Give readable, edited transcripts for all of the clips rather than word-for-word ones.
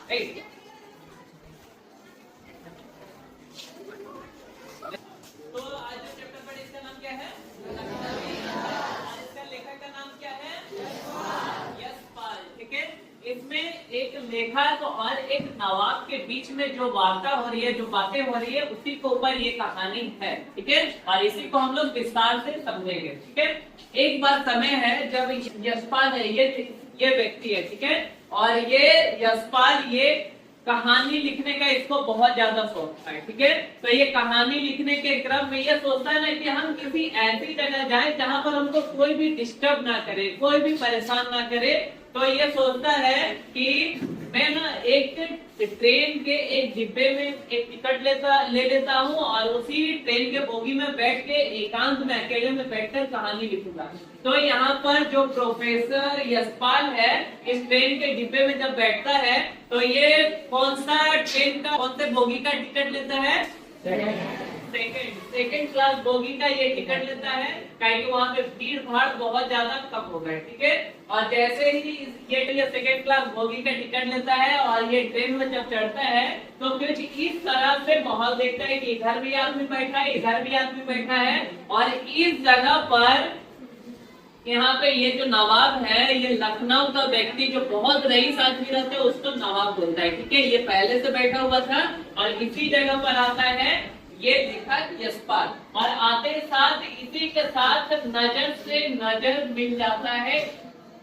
तो आज जो चैप्टर पढ़े इसका नाम क्या है? और इसका लेखक का नाम क्या है? यशपाल। ठीक है, इसमें एक लेखक और एक नवाब के बीच में जो वार्ता हो रही है, जो बातें हो रही है, उसी के ऊपर ये कहानी है। ठीक है, और इसी को हम लोग विस्तार से समझेंगे। ठीक है, एक बार समय है जब यशपाल है, ये व्यक्ति है। ठीक है, और ये यशपाल ये कहानी लिखने का इसको बहुत ज्यादा शौक है। ठीक है, तो ये कहानी लिखने के क्रम में ये सोचता है ना कि हम किसी ऐसी जगह जाएं जहां पर हमको कोई भी डिस्टर्ब ना करे, कोई भी परेशान ना करे। तो ये सोचता है कि मैं ना एक ट्रेन के एक डिब्बे में एक टिकट ले लेता हूँ और उसी ट्रेन के बोगी में बैठ के एकांत में अकेले में बैठकर कहानी लिखूंगा। तो यहाँ पर जो प्रोफेसर यशपाल है, इस ट्रेन के डिब्बे में जब बैठता है तो ये कौन सा ट्रेन का, कौन से बोगी का टिकट लेता है? सेकंड क्लास बोगी का ये टिकट लेता है, क्योंकि वहाँ पे भीड़ भाड़ बहुत ज्यादा कम हो गए। ठीक है, और जैसे ही ये सेकंड क्लास बोगी का टिकट लेता है और ये ट्रेन में जब चढ़ता है तो कुछ इस तरह से माहौल देखता है कि इधर भी आदमी बैठा है, इधर भी आदमी बैठा है, और इस जगह पर यहाँ पे ये जो नवाब है, ये लखनऊ का व्यक्ति जो बहुत रईस आदमी रहते हैं उसको नवाब बोलता है। ठीक है, ये पहले से बैठा हुआ था और इसी जगह पर आता है ये लेखक यशपाल, और आते साथ इसी के साथ नजर से नजर मिल जाता है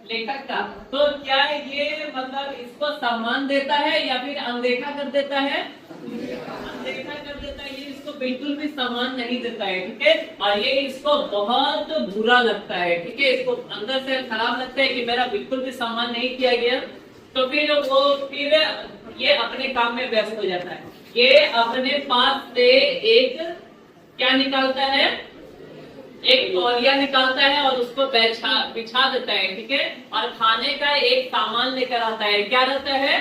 लेखक का। तो क्या ये मतलब इसको सम्मान देता है या फिर अनदेखा कर देता है? अनदेखा कर देता है, ये इसको बिल्कुल भी सम्मान नहीं देता है। ठीक है, और ये इसको बहुत बुरा लगता है। ठीक है, इसको अंदर से खराब लगता है कि मेरा बिल्कुल भी सम्मान नहीं किया गया। तो फिर ये अपने काम में व्यस्त हो जाता है। ये अपने पास से एक क्या निकालता है? एक तौलिया निकालता है और उसको बिछा देता है। ठीक है, और खाने का एक सामान लेकर आता है। क्या रहता है?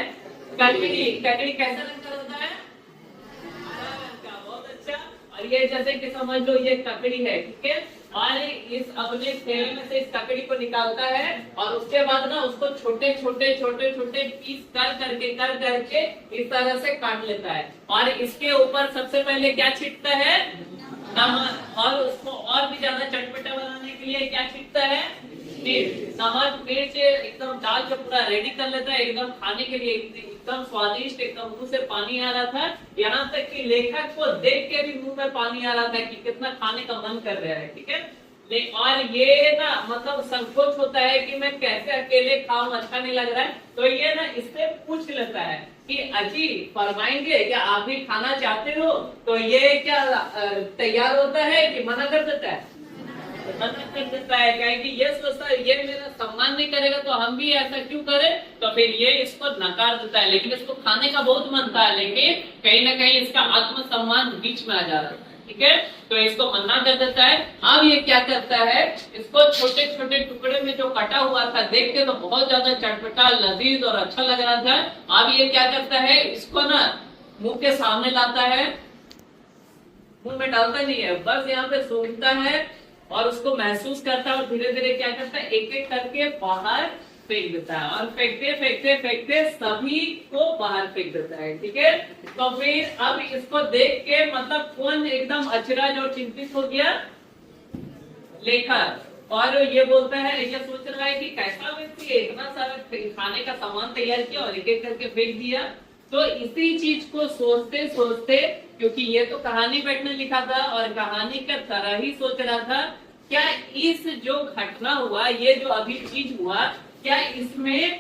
ककड़ी। ककड़ी कैसा रंग का होता है? हरा रंग का। बहुत अच्छा। और ये जैसे कि समझ लो ये ककड़ी है। ठीक है, और इस अपने थैले में से इस ककड़ी को निकालता है और उसके बाद ना उसको छोटे छोटे पीस कर करके इस तरह से काट लेता है, और इसके ऊपर सबसे पहले क्या छिड़कता है? नमक। और उसको और भी ज्यादा चटपटा बनाने के लिए क्या छिड़कता है? मिर्च। नमक मिर्च एकदम डाल के पूरा रेडी कर लेता है, एकदम खाने के लिए एकदम स्वादिष्ट, एकदम मुंह से पानी आ रहा था। यहाँ तक कि लेखक को देख के भी मुंह में पानी आ रहा था कि कितना खाने का मन कर रहा है। ठीक है, और ये ना मतलब संकोच होता है कि मैं कैसे अकेले खाऊं, अच्छा नहीं लग रहा है। तो ये ना इससे पूछ लेता है कि अजी फरमाएंगे क्या, आप भी खाना चाहते हो? तो ये क्या तैयार होता है कि मना कर देता है? मना कर देता है, क्योंकि ये सोचता है ये मेरा सम्मान नहीं करेगा तो हम भी ऐसा क्यों करें। तो फिर ये इसको नकार देता है, लेकिन इसको खाने का बहुत मन था, लेकिन कहीं ना कहीं इसका आत्मसम्मान बीच में आ जा रहा है। ठीक है, तो इसको मना कर देता है। अब ये क्या करता है, इसको छोटे छोटे टुकड़े में जो कटा हुआ था देख के तो बहुत ज्यादा चटपटा, लजीज और अच्छा लग रहा था। अब ये क्या करता है, इसको ना मुंह के सामने लाता है, मुंह में डालता नहीं है, बस यहाँ पे सूंघता है और उसको महसूस करता है, और धीरे धीरे क्या करता है, एक एक करके बाहर फेंक देता है, और फेंकते सभी को बाहर फेंक देता है। ठीक है, तो फिर अब इसको देख के मतलब कौन एकदम अचरज और चिंतित हो गया? लेखक। और ये बोलता है, ये सोच रहा है कि कैसा व्यक्ति है, इतना सारा खाने का सामान तैयार किया और एक एक करके फेंक दिया। तो इसी चीज को सोचते सोचते, क्योंकि ये तो कहानी बैठने लिखा था और कहानी का तरह ही सोच रहा था, क्या इस जो घटना हुआ, ये जो अभी चीज हुआ, क्या इसमें,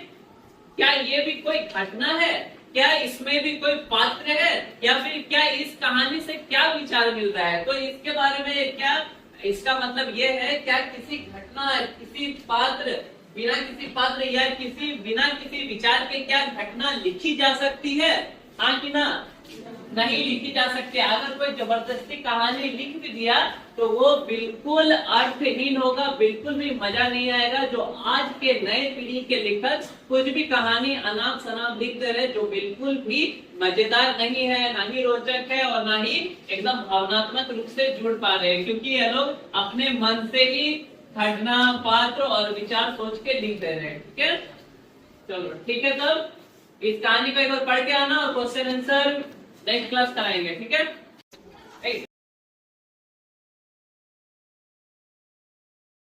क्या ये भी कोई घटना है? क्या इसमें भी कोई पात्र है? या फिर क्या इस कहानी से क्या विचार मिल रहा है? तो इसके बारे में क्या, इसका मतलब ये है, क्या किसी घटना, किसी पात्र, बिना किसी पात्र या बिना किसी विचार के क्या घटना लिखी जा सकती है? हाँ कि ना? नहीं लिखी जा सकती। अगर कोई जबरदस्ती कहानी लिख भी दिया तो वो बिल्कुल अर्थहीन होगा, बिल्कुल भी मजा नहीं आएगा। जो आज के नए पीढ़ी के लेखक कुछ भी कहानी अनाप शनाप लिख दे रहे, जो बिल्कुल भी मजेदार नहीं है, ना ही रोचक है और ना ही एकदम भावनात्मक रूप से जुड़ पा रहे हैं, क्योंकि ये लोग अपने मन से ही घटना, पात्र और विचार सोच के लिख दे रहे हैं। ठीक है, चलो ठीक है। तब इस कहानी को एक बार पढ़ के आना और क्वेश्चन आंसर नेक्स्ट क्लास कराएंगे, ठीक है।